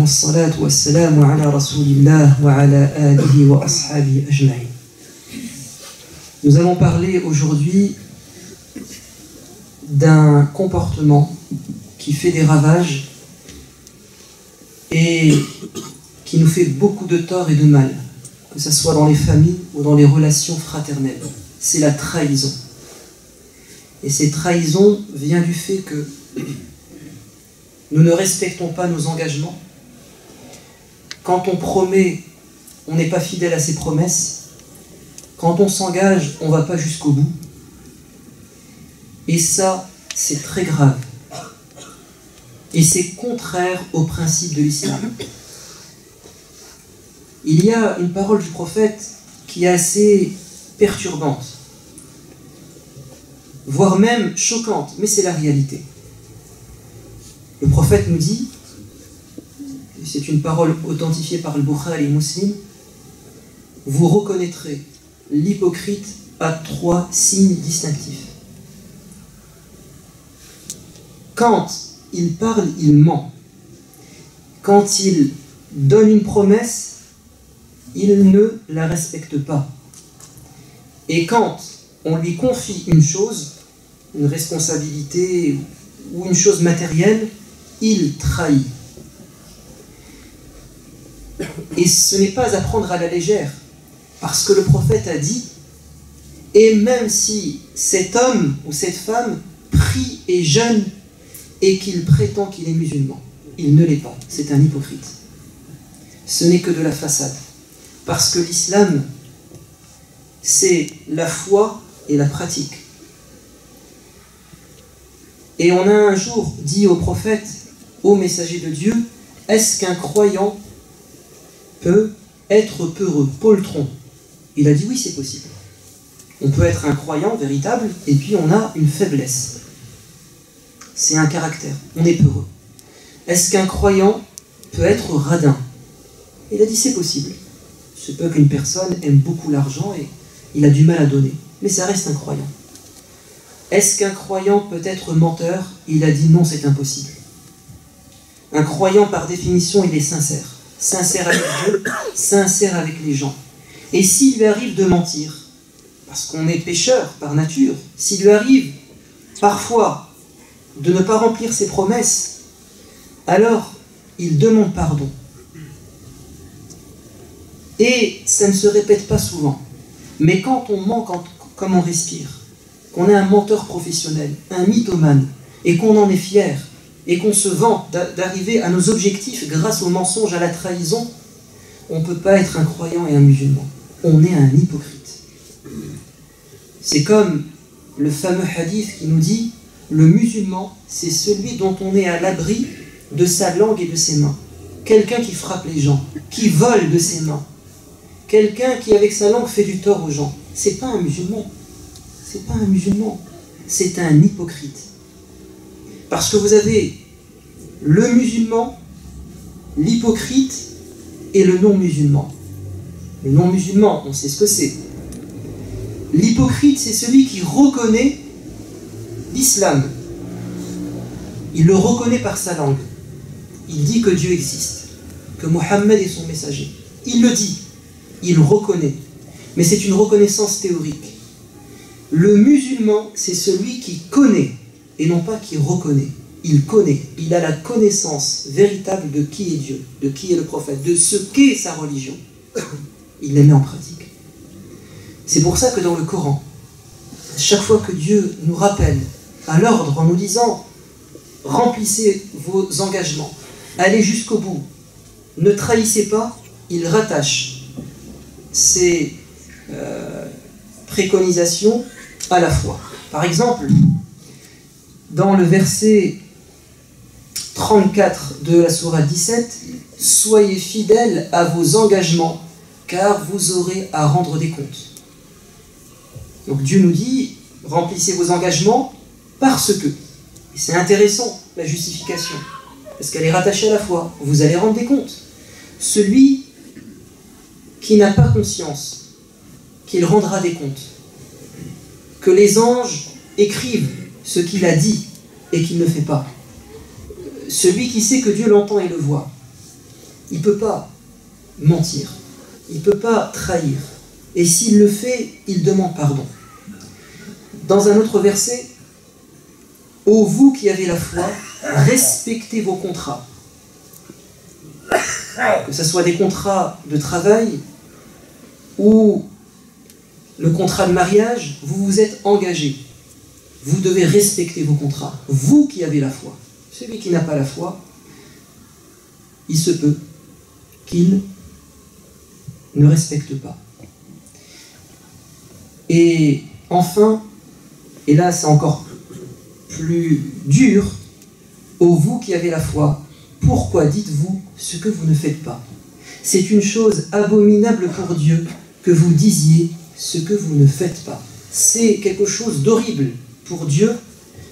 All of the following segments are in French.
الصلاة والسلام على رسول الله وعلى آله وأصحابه أجمعين. Nous allons parler aujourd'hui d'un comportement qui fait des ravages et qui nous fait beaucoup de tort et de mal, que ce soit dans les familles ou dans les relations fraternelles. C'est la trahison. Et cette trahison vient du fait que nous ne respectons pas nos engagements. Quand on promet, on n'est pas fidèle à ses promesses. Quand on s'engage, on ne va pas jusqu'au bout. Et ça, c'est très grave. Et c'est contraire au principe de l'islam. Il y a une parole du prophète qui est assez perturbante, voire même choquante, mais c'est la réalité. Le prophète nous dit, c'est une parole authentifiée par le Bukhari et Muslim, vous reconnaîtrez l'hypocrite à 3 signes distinctifs. Quand il parle, il ment. Quand il donne une promesse, il ne la respecte pas. Et quand on lui confie une chose, une responsabilité ou une chose matérielle, il trahit. Et ce n'est pas à prendre à la légère, parce que le prophète a dit, et même si cet homme ou cette femme prie et jeûne et qu'il prétend qu'il est musulman, il ne l'est pas, c'est un hypocrite. Ce n'est que de la façade, parce que l'islam, c'est la foi et la pratique. Et on a un jour dit au prophète, ô messager de Dieu, est-ce qu'un croyant peut être peureux, poltron? Il a dit oui, c'est possible. On peut être un croyant véritable et puis on a une faiblesse. C'est un caractère, on est peureux. Est-ce qu'un croyant peut être radin? Il a dit c'est possible. Il se peut qu'une personne aime beaucoup l'argent et il a du mal à donner, mais ça reste un croyant. Est-ce qu'un croyant peut être menteur? Il a dit non, c'est impossible. Un croyant, par définition, il est sincère. Sincère avec Dieu, sincère avec les gens. Et s'il lui arrive de mentir, parce qu'on est pécheur par nature, s'il lui arrive parfois de ne pas remplir ses promesses, alors il demande pardon. Et ça ne se répète pas souvent. Mais quand on ment comme on respire, qu'on est un menteur professionnel, un mythomane, et qu'on en est fier, et qu'on se vante d'arriver à nos objectifs grâce au mensonge, à la trahison, on ne peut pas être un croyant et un musulman. On est un hypocrite. C'est comme le fameux hadith qui nous dit « Le musulman, c'est celui dont on est à l'abri de sa langue et de ses mains. » Quelqu'un qui frappe les gens, qui vole de ses mains. Quelqu'un qui, avec sa langue, fait du tort aux gens. C'est pas un musulman. C'est pas un musulman. C'est un hypocrite. Parce que vous avez le musulman, l'hypocrite et le non-musulman. Le non-musulman, on sait ce que c'est. L'hypocrite, c'est celui qui reconnaît l'islam. Il le reconnaît par sa langue. Il dit que Dieu existe, que Mohammed est son messager. Il le dit, il le reconnaît. Mais c'est une reconnaissance théorique. Le musulman, c'est celui qui connaît, et non pas qui reconnaît. Il connaît, il a la connaissance véritable de qui est Dieu, de qui est le prophète, de ce qu'est sa religion. Il les met en pratique. C'est pour ça que dans le Coran, chaque fois que Dieu nous rappelle à l'ordre en nous disant « Remplissez vos engagements, allez jusqu'au bout, ne trahissez pas », il rattache ces préconisations à la foi. Par exemple, dans le verset 34 de la sourate 17, « Soyez fidèles à vos engagements, car vous aurez à rendre des comptes. » Donc Dieu nous dit, remplissez vos engagements parce que. Et c'est intéressant, la justification, parce qu'elle est rattachée à la foi. Vous allez rendre des comptes. Celui qui n'a pas conscience qu'il rendra des comptes, que les anges écrivent ce qu'il a dit et qu'il ne fait pas, celui qui sait que Dieu l'entend et le voit, il ne peut pas mentir, il ne peut pas trahir. Et s'il le fait, il demande pardon. Dans un autre verset, « Ô vous qui avez la foi, respectez vos contrats. » Que ce soit des contrats de travail ou le contrat de mariage, vous vous êtes engagés. Vous devez respecter vos contrats. Vous qui avez la foi. Celui qui n'a pas la foi, il se peut qu'il ne respecte pas. Et enfin, et là c'est encore plus dur, ô vous qui avez la foi, pourquoi dites-vous ce que vous ne faites pas? C'est une chose abominable pour Dieu que vous disiez ce que vous ne faites pas. C'est quelque chose d'horrible pour Dieu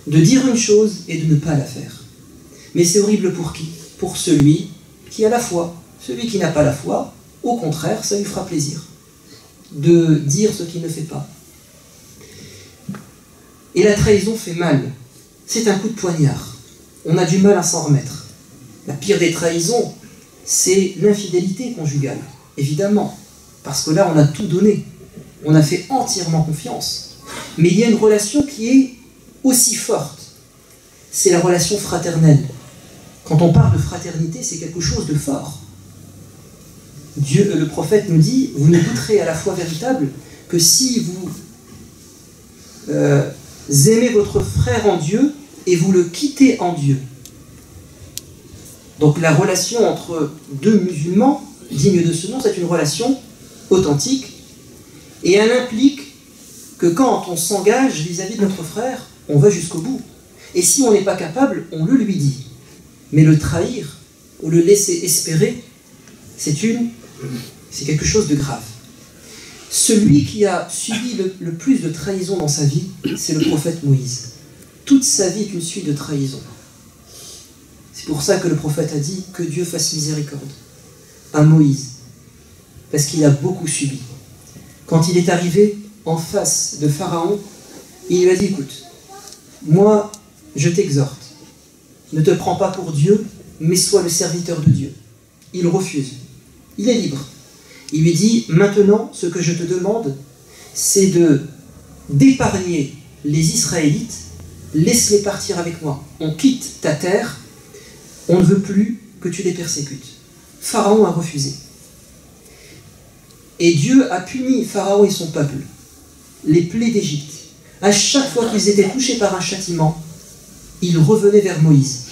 de dire une chose et de ne pas la faire. Mais c'est horrible pour qui? Pour celui qui a la foi. Celui qui n'a pas la foi, au contraire, ça lui fera plaisir de dire ce qu'il ne fait pas. Et la trahison fait mal. C'est un coup de poignard. On a du mal à s'en remettre. La pire des trahisons, c'est l'infidélité conjugale, évidemment. Parce que là, on a tout donné. On a fait entièrement confiance. Mais il y a une relation qui est aussi forte. C'est la relation fraternelle. Quand on parle de fraternité, c'est quelque chose de fort. Dieu, le prophète nous dit, vous ne goûterez à la foi véritable que si vous aimez votre frère en Dieu et vous le quittez en Dieu. Donc la relation entre deux musulmans dignes de ce nom, c'est une relation authentique et elle implique que quand on s'engage vis-à-vis de notre frère, on va jusqu'au bout. Et si on n'est pas capable, on le lui dit. Mais le trahir ou le laisser espérer, c'est quelque chose de grave. Celui qui a subi le plus de trahison dans sa vie, c'est le prophète Moïse. Toute sa vie est une suite de trahison. C'est pour ça que le prophète a dit que Dieu fasse miséricorde à Moïse, parce qu'il a beaucoup subi. Quand il est arrivé en face de Pharaon, il lui a dit, écoute, moi je t'exhorte, ne te prends pas pour Dieu, mais sois le serviteur de Dieu. Il refuse, il est libre. Il lui dit, maintenant, ce que je te demande, c'est d'épargner les Israélites, laisse-les partir avec moi. On quitte ta terre, on ne veut plus que tu les persécutes. Pharaon a refusé. Et Dieu a puni Pharaon et son peuple, les plaies d'Égypte. À chaque fois qu'ils étaient touchés par un châtiment, ils revenaient vers Moïse.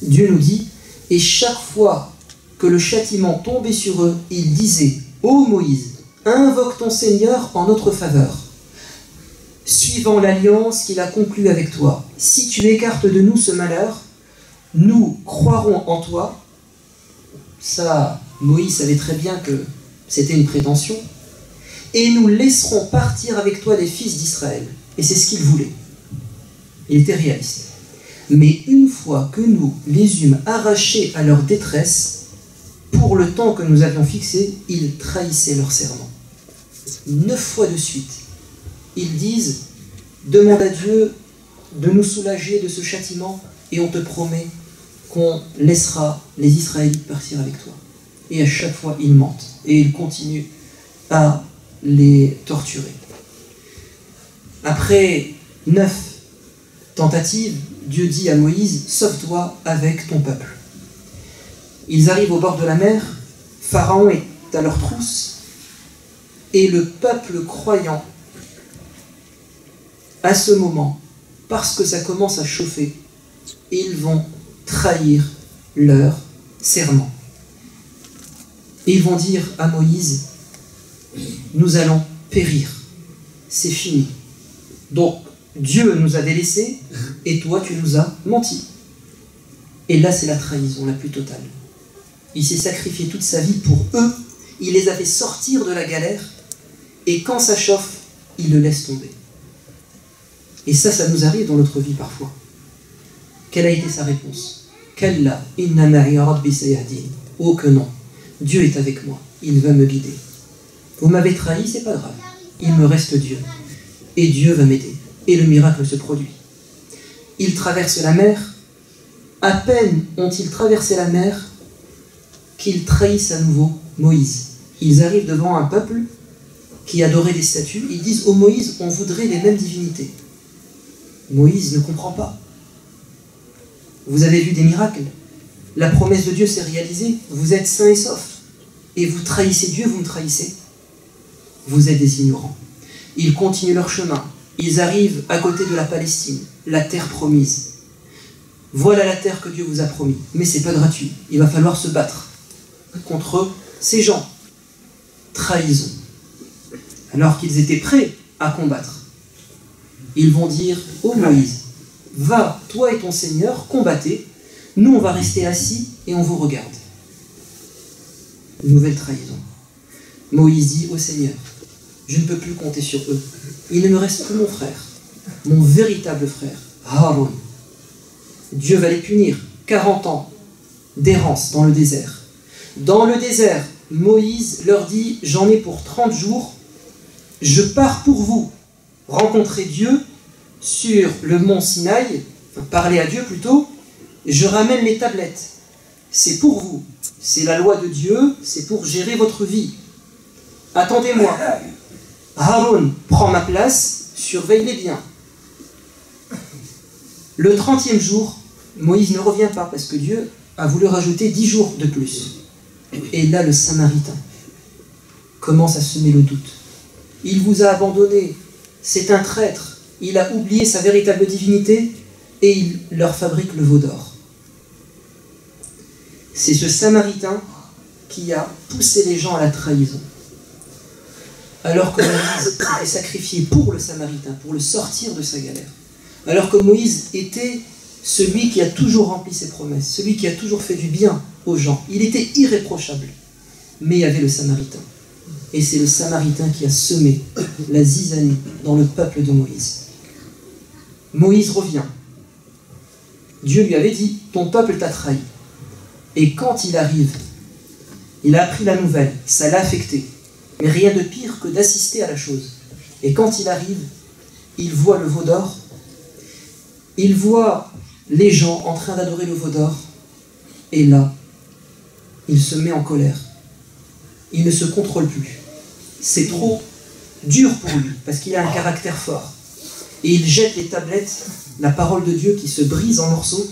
Dieu nous dit, et chaque fois que le châtiment tombait sur eux, ils disaient, ô Moïse, invoque ton Seigneur en notre faveur, suivant l'alliance qu'il a conclue avec toi. Si tu écartes de nous ce malheur, nous croirons en toi. Ça, Moïse savait très bien que c'était une prétention. Et nous laisserons partir avec toi les fils d'Israël. Et c'est ce qu'il voulait. Il était réaliste. Mais une fois que nous les eûmes arrachés à leur détresse, pour le temps que nous avions fixé, ils trahissaient leur serment. 9 fois de suite, ils disent, demande à Dieu de nous soulager de ce châtiment et on te promet qu'on laissera les Israélites partir avec toi. Et à chaque fois, ils mentent et ils continuent à les torturer. Après 9 tentatives, Dieu dit à Moïse, sauve-toi avec ton peuple. Ils arrivent au bord de la mer, Pharaon est à leur trousse, et le peuple croyant, à ce moment, parce que ça commence à chauffer, ils vont trahir leur serment. Et ils vont dire à Moïse, nous allons périr, c'est fini. Donc, Dieu nous a délaissés, et toi tu nous as menti. Et là c'est la trahison la plus totale. Il s'est sacrifié toute sa vie pour eux, il les a fait sortir de la galère, et quand ça chauffe, il le laisse tomber. Et ça nous arrive dans notre vie parfois. Quelle a été sa réponse? Kalla, inna ma'iya rabbi sayahdin. Oh que non, Dieu est avec moi, il va me guider. Vous m'avez trahi, c'est pas grave, il me reste Dieu. Et Dieu va m'aider. Et le miracle se produit. Ils traversent la mer. À peine ont-ils traversé la mer qu'ils trahissent à nouveau Moïse. Ils arrivent devant un peuple qui adorait des statues. Ils disent: ô Moïse, on voudrait les mêmes divinités. Moïse ne comprend pas. Vous avez vu des miracles. La promesse de Dieu s'est réalisée. Vous êtes sains et saufs. Et vous trahissez Dieu, vous me trahissez. Vous êtes des ignorants. Ils continuent leur chemin. Ils arrivent à côté de la Palestine, la terre promise. Voilà la terre que Dieu vous a promis. Mais ce n'est pas gratuit. Il va falloir se battre contre ces gens. Trahison. Alors qu'ils étaient prêts à combattre. Ils vont dire: ô Moïse, va, toi et ton Seigneur, combattez. Nous, on va rester assis et on vous regarde. Une nouvelle trahison. Moïse dit au Seigneur: je ne peux plus compter sur eux. Il ne me reste plus mon frère, mon véritable frère, Haroun. Dieu va les punir. 40 ans d'errance dans le désert. Dans le désert, Moïse leur dit: j'en ai pour 30 jours, je pars pour vous rencontrer Dieu sur le mont Sinaï, enfin, parler à Dieu plutôt, je ramène les tablettes. C'est pour vous, c'est la loi de Dieu, c'est pour gérer votre vie. Attendez-moi. Haroun prend ma place, surveille-les bien. Le 30e jour, Moïse ne revient pas parce que Dieu a voulu rajouter 10 jours de plus. Et là, le Samaritain commence à semer le doute. Il vous a abandonné, c'est un traître, il a oublié sa véritable divinité et il leur fabrique le veau d'or. C'est ce Samaritain qui a poussé les gens à la trahison. Alors que Moïse était sacrifié pour le Samaritain, pour le sortir de sa galère. Alors que Moïse était celui qui a toujours rempli ses promesses, celui qui a toujours fait du bien aux gens. Il était irréprochable. Mais il y avait le Samaritain. Et c'est le Samaritain qui a semé la zizanie dans le peuple de Moïse. Moïse revient. Dieu lui avait dit: ton peuple t'a trahi. Et quand il arrive, il a appris la nouvelle, ça l'a affecté. Mais rien de pire que d'assister à la chose. Et quand il arrive, il voit le veau d'or, il voit les gens en train d'adorer le veau d'or, et là, il se met en colère. Il ne se contrôle plus. C'est trop dur pour lui, parce qu'il a un caractère fort. Et il jette les tablettes, la parole de Dieu qui se brise en morceaux,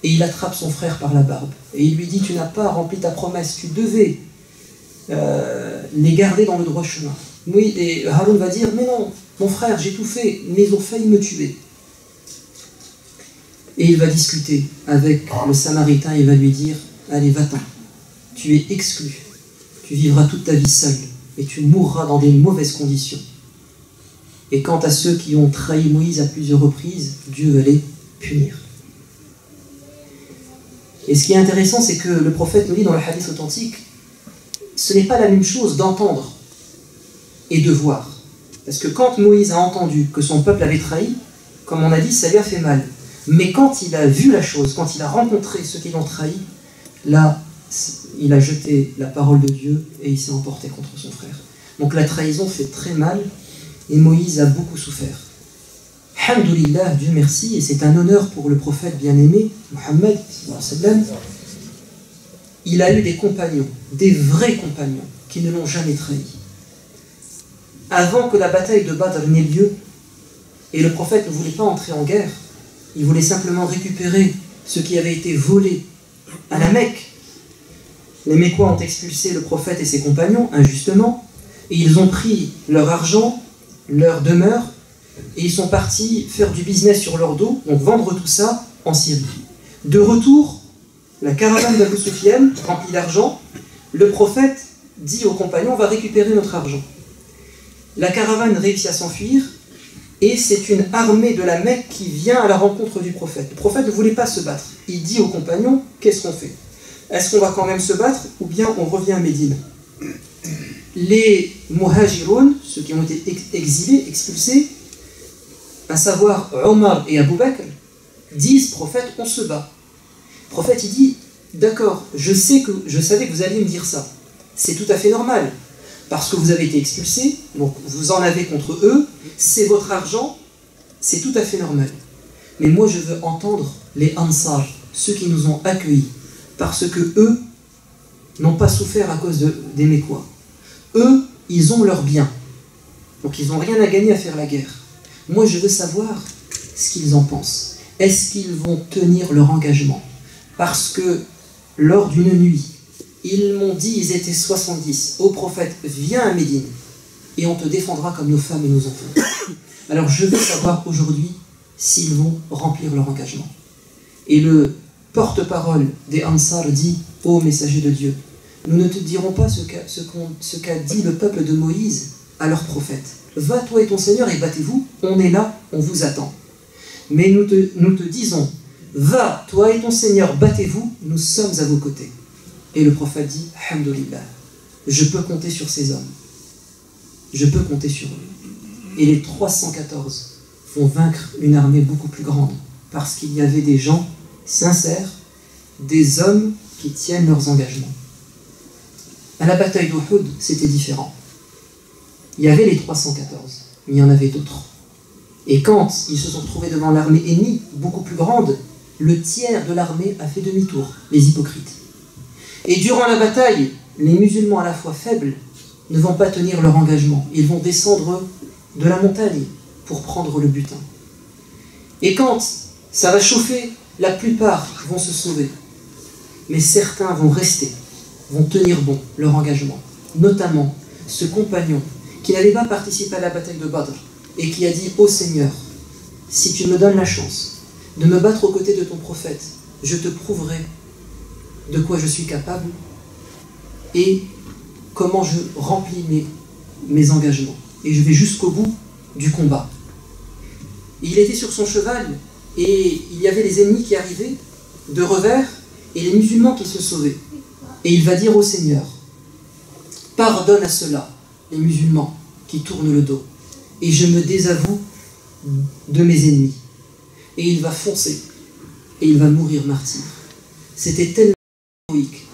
et il attrape son frère par la barbe. Et il lui dit: tu n'as pas rempli ta promesse, tu devais les garder dans le droit chemin. Oui, et Haroun va dire: mais non, mon frère, j'ai tout fait, mais ils ont failli me tuer. Et il va discuter avec le Samaritain et va lui dire: allez, va-t'en, tu es exclu, tu vivras toute ta vie seul, et tu mourras dans des mauvaises conditions. Et quant à ceux qui ont trahi Moïse à plusieurs reprises, Dieu va les punir. Et ce qui est intéressant, c'est que le prophète nous dit dans le hadith authentique, ce n'est pas la même chose d'entendre et de voir. Parce que quand Moïse a entendu que son peuple avait trahi, comme on a dit, ça lui a fait mal. Mais quand il a vu la chose, quand il a rencontré ceux qui l'ont trahi, là, il a jeté la parole de Dieu et il s'est emporté contre son frère. Donc la trahison fait très mal et Moïse a beaucoup souffert. Alhamdulillah, Dieu merci, et c'est un honneur pour le prophète bien-aimé, Mohammed, il a eu des compagnons, des vrais compagnons, qui ne l'ont jamais trahi. Avant que la bataille de Badr n'ait lieu, et le prophète ne voulait pas entrer en guerre, il voulait simplement récupérer ce qui avait été volé à la Mecque. Les Mécois ont expulsé le prophète et ses compagnons, injustement, et ils ont pris leur argent, leur demeure, et ils sont partis faire du business sur leur dos, donc vendre tout ça en Syrie. De retour, la caravane d'Abu Sufyan, remplie d'argent, le prophète dit aux compagnons: on va récupérer notre argent. La caravane réussit à s'enfuir, et c'est une armée de la Mecque qui vient à la rencontre du prophète. Le prophète ne voulait pas se battre. Il dit aux compagnons: qu'est-ce qu'on fait? Est-ce qu'on va quand même se battre, ou bien on revient à Médine? Les Muhajiroun, ceux qui ont été exilés, expulsés, à savoir Omar et Abu Bakr, disent: prophète, on se bat. Le prophète, il dit: d'accord, je savais que vous alliez me dire ça. C'est tout à fait normal, parce que vous avez été expulsés, donc vous en avez contre eux, c'est votre argent, c'est tout à fait normal. Mais moi, je veux entendre les Ansar, ceux qui nous ont accueillis, parce que eux, n'ont pas souffert à cause des Mécois. Eux, ils ont leur bien. Donc ils n'ont rien à gagner à faire la guerre. Moi, je veux savoir ce qu'ils en pensent. Est-ce qu'ils vont tenir leur engagement? Parce que lors d'une nuit, ils m'ont dit, ils étaient 70, au prophète, viens à Médine et on te défendra comme nos femmes et nos enfants. Alors je veux savoir aujourd'hui s'ils vont remplir leur engagement. Et le porte-parole des Ansar dit, ô messager de Dieu, nous ne te dirons pas ce qu'a dit le peuple de Moïse à leur prophète. Va toi et ton Seigneur et battez-vous, on est là, on vous attend. Mais nous te disons, va toi et ton Seigneur, battez-vous, nous sommes à vos côtés. Et le prophète dit, Alhamdulillah, je peux compter sur ces hommes. Je peux compter sur eux. Et les 314 vont vaincre une armée beaucoup plus grande, parce qu'il y avait des gens sincères, des hommes qui tiennent leurs engagements. À la bataille d'Uhud, c'était différent. Il y avait les 314, mais il y en avait d'autres. Et quand ils se sont retrouvés devant l'armée ennemie, beaucoup plus grande, le tiers de l'armée a fait demi-tour, les hypocrites. Et durant la bataille, les musulmans à la fois faibles ne vont pas tenir leur engagement. Ils vont descendre de la montagne pour prendre le butin. Et quand ça va chauffer, la plupart vont se sauver. Mais certains vont rester, vont tenir bon leur engagement. Notamment ce compagnon qui n'avait pas participé à la bataille de Badr et qui a dit « Ô Seigneur, si tu me donnes la chance de me battre aux côtés de ton prophète, je te prouverai de quoi je suis capable et comment je remplis mes engagements. Et je vais jusqu'au bout du combat. » Il était sur son cheval et il y avait les ennemis qui arrivaient de revers et les musulmans qui se sauvaient. Et il va dire au Seigneur, pardonne à ceux-là, les musulmans qui tournent le dos, et je me désavoue de mes ennemis. Et il va foncer et il va mourir martyr. C'était tellement héroïque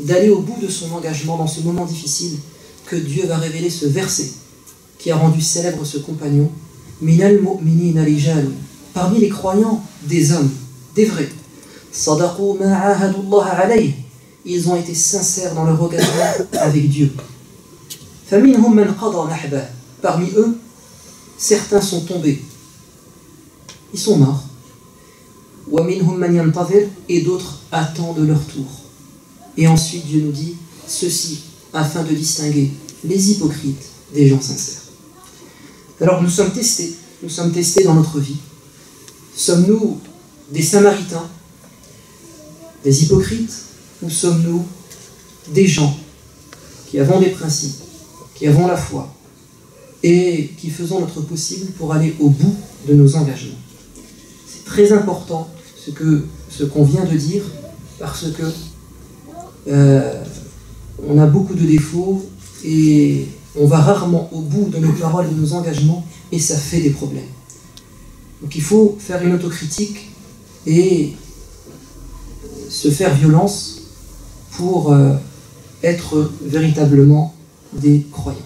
d'aller au bout de son engagement dans ce moment difficile que Dieu va révéler ce verset qui a rendu célèbre ce compagnon. Minal mu'minina rijalun, parmi les croyants, des hommes, des vrais. Sadaqu ma ahadullah alayh, ils ont été sincères dans leur engagement avec Dieu. Faminhum man qada nahba, parmi eux, certains sont tombés, ils sont morts. Wa minhum man yantazir, et d'autres attendent leur tour. Et ensuite Dieu nous dit ceci afin de distinguer les hypocrites des gens sincères. Alors nous sommes testés dans notre vie. Sommes-nous des Samaritains, des hypocrites, ou sommes-nous des gens qui avons des principes, qui avons la foi et qui faisons notre possible pour aller au bout de nos engagements? C'est très important ce qu'on vient de dire, parce que on a beaucoup de défauts et on va rarement au bout de nos paroles et de nos engagements, et ça fait des problèmes. Donc il faut faire une autocritique et se faire violence pour être véritablement des croyants.